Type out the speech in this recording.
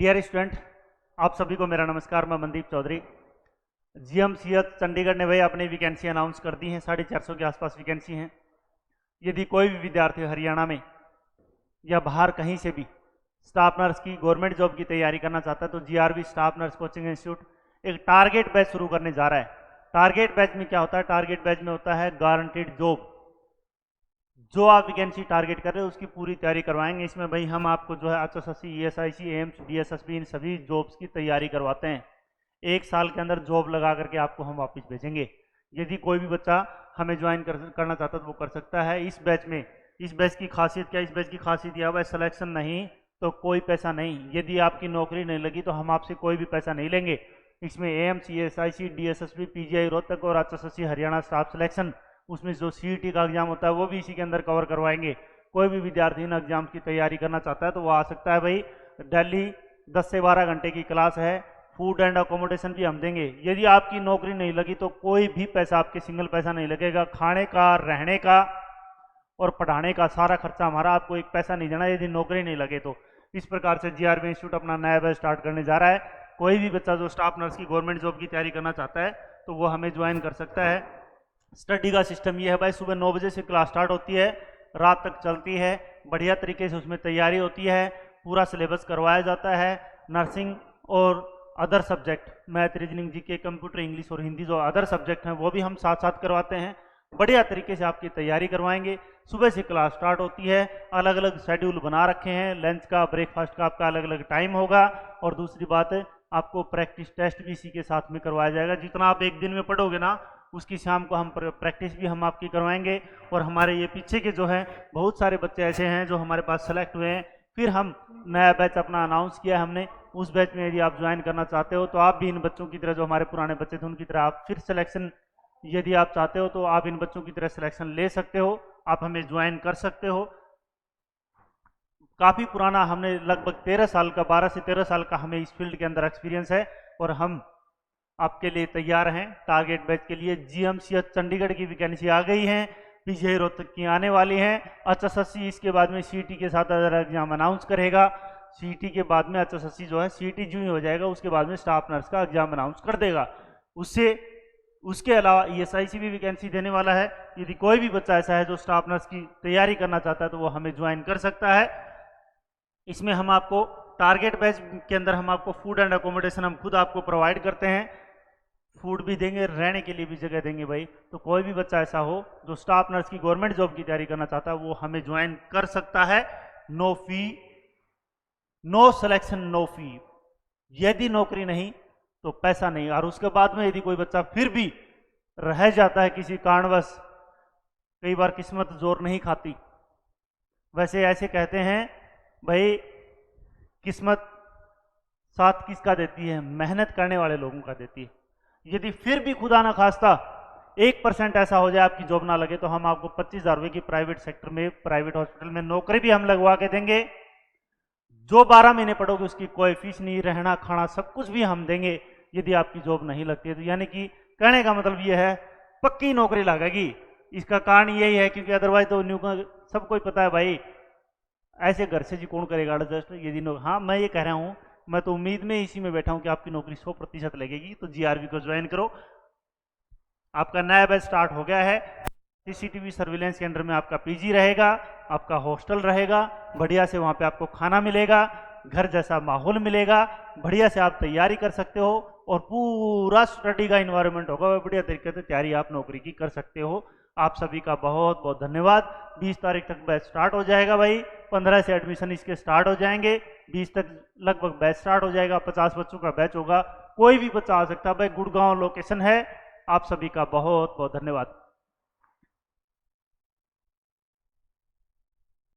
Dear student, आप सभी को मेरा नमस्कार। मैं मनदीप चौधरी। जीएमसीएच चंडीगढ़ ने भाई अपनी वैकेंसी अनाउंस कर दी है। 450 के आसपास वैकेंसी हैं। यदि कोई भी विद्यार्थी हरियाणा में या बाहर कहीं से भी स्टाफ नर्स की गवर्नमेंट जॉब की तैयारी करना चाहता है तो GRV staff nurse coaching institute एक टारगेट बैच शुरू करने जा रहा है। टारगेट बैच में क्या होता है? टारगेट बैच में होता है गारंटीड जॉब। जो आप वैकेंसी टारगेट कर रहे हो उसकी पूरी तैयारी करवाएंगे। इसमें भाई हम आपको जो है HSSC, ESIC, एम्स, DSSB इन सभी जॉब्स की तैयारी करवाते हैं। 1 साल के अंदर जॉब लगा करके आपको हम वापस भेजेंगे। यदि कोई भी बच्चा हमें ज्वाइन करना चाहता है तो वो कर सकता है इस बैच में। इस बैच की खासियत क्या? इस बैच की खासियत यह है सिलेक्शन नहीं तो कोई पैसा नहीं। यदि आपकी नौकरी नहीं लगी तो हम आपसे कोई भी पैसा नहीं लेंगे। इसमें AIIMS, ESIC, DSSB, PGI Rohtak और HSSC हरियाणा स्टाफ सिलेक्शन, उसमें जो CET का एग्जाम होता है वो भी इसी के अंदर कवर करवाएंगे। कोई भी विद्यार्थी इन एग्जाम की तैयारी करना चाहता है तो वो आ सकता है। भाई दिल्ली 10 से 12 घंटे की क्लास है। फूड एंड अकोमोडेशन भी हम देंगे। यदि आपकी नौकरी नहीं लगी तो कोई भी पैसा, आपके सिंगल पैसा नहीं लगेगा। खाने का, रहने का और पढ़ाने का सारा खर्चा हमारा। आपको एक पैसा नहीं देना यदि नौकरी नहीं लगे तो। इस प्रकार से जीआरवी इंस्टीट्यूट अपना नया बैच स्टार्ट करने जा रहा है। कोई भी बच्चा जो स्टाफ नर्स की गवर्नमेंट जॉब की तैयारी करना चाहता है तो वो हमें ज्वाइन कर सकता है। स्टडी का सिस्टम ये है भाई, सुबह 9 बजे से क्लास स्टार्ट होती है, रात तक चलती है। बढ़िया तरीके से उसमें तैयारी होती है। पूरा सिलेबस करवाया जाता है। नर्सिंग और other subject, math, reasoning, GK, computer, English और हिंदी जो अदर सब्जेक्ट हैं वो भी हम साथ साथ करवाते हैं। बढ़िया तरीके से आपकी तैयारी करवाएंगे। सुबह से क्लास स्टार्ट होती है। अलग अलग शेड्यूल बना रखे हैं। लंच का, ब्रेकफास्ट का आपका अलग अलग टाइम होगा। और दूसरी बात है, आपको प्रैक्टिस टेस्ट भी इसी के साथ में करवाया जाएगा। जितना आप एक दिन में पढ़ोगे ना उसकी शाम को हम प्रैक्टिस भी हम आपकी करवाएंगे। और हमारे ये पीछे के जो हैं बहुत सारे बच्चे ऐसे हैं जो हमारे पास सेलेक्ट हुए हैं। फिर हम नया बैच अपना अनाउंस किया है हमने। उस बैच में यदि आप ज्वाइन करना चाहते हो तो आप भी इन बच्चों की तरह, जो हमारे पुराने बच्चे थे उनकी तरह आप फिर सिलेक्शन, यदि आप चाहते हो तो आप इन बच्चों की तरह सिलेक्शन ले सकते हो। आप हमें ज्वाइन कर सकते हो। काफ़ी पुराना, हमने लगभग 13 साल का, 12 से 13 साल का हमें इस फील्ड के अंदर एक्सपीरियंस है। और हम आपके लिए तैयार हैं टारगेट बैच के लिए। जीएमसीएच चंडीगढ़ की वैकेंसी आ गई है। PGI रोहतक की आने वाली हैं। HSSC इसके बाद में CET के साथ अदर एग्जाम अनाउंस करेगा। CET के बाद में HSSC जो है, CET जो ही हो जाएगा उसके बाद में स्टाफ नर्स का एग्जाम अनाउंस कर देगा। उसके अलावा ESIC भी वैकेंसी देने वाला है। यदि कोई भी बच्चा ऐसा है जो स्टाफ नर्स की तैयारी करना चाहता है तो वो हमें ज्वाइन कर सकता है। इसमें हम आपको टारगेट बैच के अंदर हम आपको फूड एंड अकोमोडेशन हम खुद आपको प्रोवाइड करते हैं। फूड भी देंगे, रहने के लिए भी जगह देंगे भाई। तो कोई भी बच्चा ऐसा हो जो स्टाफ नर्स की गवर्नमेंट जॉब की तैयारी करना चाहता है वो हमें ज्वाइन कर सकता है। No fee, no selection, no fee. यदि नौकरी नहीं तो पैसा नहीं। और उसके बाद में यदि कोई बच्चा फिर भी रह जाता है किसी कारणवश, कई बार किस्मत जोर नहीं खाती। वैसे ऐसे कहते हैं भाई, किस्मत साथ किसका देती है? मेहनत करने वाले लोगों का देती है। यदि फिर भी खुदा ना खास्ता 1% ऐसा हो जाए आपकी जॉब ना लगे तो हम आपको 25,000 रुपये की प्राइवेट सेक्टर में, प्राइवेट हॉस्पिटल में नौकरी भी हम लगवा के देंगे। जो 12 महीने पढ़ोगे उसकी कोई फीस नहीं, रहना खाना सब कुछ भी हम देंगे यदि आपकी जॉब नहीं लगती है तो। यानी कि कहने का मतलब ये है पक्की नौकरी लगेगी। इसका कारण यही है क्योंकि अदरवाइज तो सबको ही पता है भाई, ऐसे घर से जी कौन करेगा एडजस्ट यदि हाँ, मैं ये कह रहा हूँ, मैं तो उम्मीद में इसी में बैठा हूँ कि आपकी नौकरी 100% लगेगी। तो जीआरवी को ज्वाइन करो। आपका नया बैच स्टार्ट हो गया है। CCTV सर्विलेंस के अंडर में आपका PG रहेगा, आपका हॉस्टल रहेगा। बढ़िया से वहाँ पे आपको खाना मिलेगा, घर जैसा माहौल मिलेगा। बढ़िया से आप तैयारी कर सकते हो और पूरा स्टडी का इन्वायरमेंट होगा। बढ़िया तरीके से तैयारी आप नौकरी की कर सकते हो। आप सभी का बहुत बहुत धन्यवाद। 20 तारीख तक बैच स्टार्ट हो जाएगा भाई। 15 से एडमिशन इसके स्टार्ट हो जाएंगे। 20 तक लगभग बैच स्टार्ट हो जाएगा। 50 बच्चों का बैच होगा। कोई भी बच्चा आ सकता है भाई। गुड़गांव लोकेशन है। आप सभी का बहुत बहुत धन्यवाद।